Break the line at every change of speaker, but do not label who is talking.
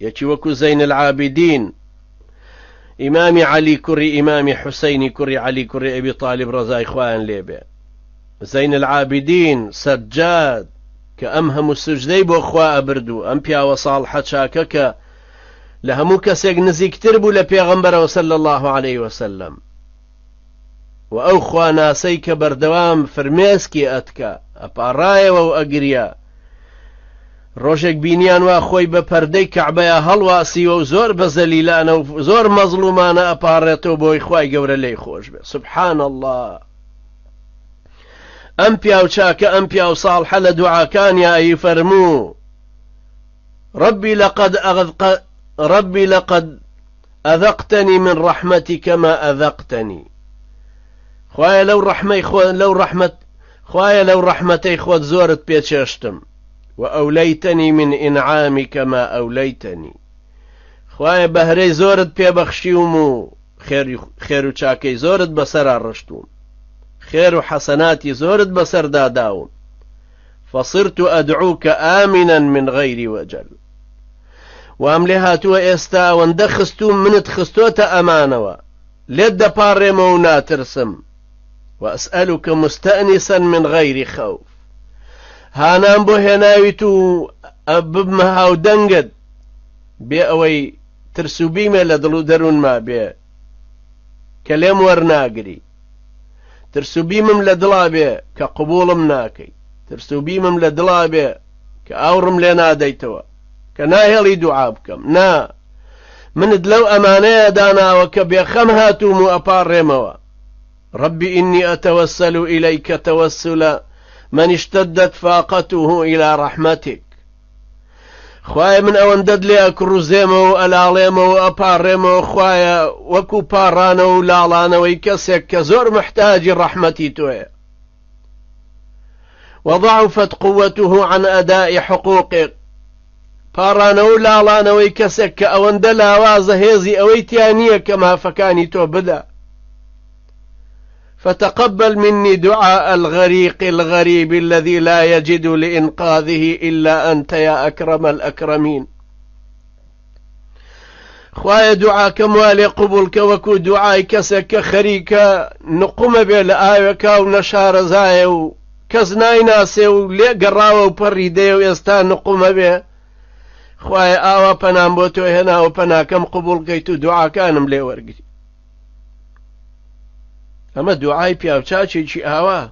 يكي وكو زين العابدين إمام علي كري إمام حسين كري علي كري أبي طالب رضا إخوان ليبي زين العابدين سجاد كأمهم السجدي بو أخوة أبردو أمبيا وصالحة شاكك لهمو كسيق نزيك تربو لبيغمبر صلى الله عليه وسلم وأو خوا ناسيك بردوام فرميسكي أتكا أبارايا وأقريا روشك بينيان واخوي بپردەی کەعبەیە هەڵواسیوە و زۆر بەزەلیلانە و زۆر مەزلومانە ئەپارڕێتەوە بۆی خوای گەورە لێی خۆش بێ. سبحان الله. ئەم پیاو چاکە ئەم پیاو ساڵحە لە دوعاکانیایی فەرموو ربي لقد أذقتني من رحمتك ما أذقتني. خوايا لو رحمتي خود زورت بيتشاشتم وأوليتني من إنعامك ما أوليتني. خوايا بهري زورت بيبخشيومو خير وشاكي زورت بسر الرشتوم خير وحسناتي زورت بسر داداوم فصرت أدعوك آمنا من غير وجل. وأملهاتو إستا واندخستوم من تخستوت أمانوا لد بارمو ناترسم وأسألك مستأنسا من غير خوف. هانام بو هناويتو أببمها ودنقد بأوي ترسو بيمي لدلو درون ما بي كلام ورناقري ترسو بيمم لدلا بي كقبولم ناكي ترسو بيمم لدلا بي كأورم لنا ديتوا كناهلي دعابكم نا من دلو أمانية دانا وكبيخمهاتو مو أبارموا. ربي إني أتوسل إليك توسلا من اشتدت فاقته إلى رحمتك. خوايا من أوندد لي أكروزيمو ألاليمو أباريمو خوايا وكو بارانو لالانو ويكسك كزور محتاج رحمتي توي وضعفت قوته عن أداء حقوقك. بارانو لالانو ويكسك أوند لاواز هيزي أويتيانية كما فكاني تو بدا. فتقبل مني دعاء الغريق الغريب الذي لا يجد لإنقاذه إلا أنت يا أكرم الأكرمين. خوايا دعاء كموالي قبولك وكو دعاء كسك خريكا نقوم بالآيك ونشار زاي كزناي ناسي ولي قراوة وبريدي ويستان نقوم به. خوايا آوا پنام بوتو هنا وپناكم قبول كيتو دعاء كانم لي ورقتي. اما دعای پیاوچاچێکی ئاوا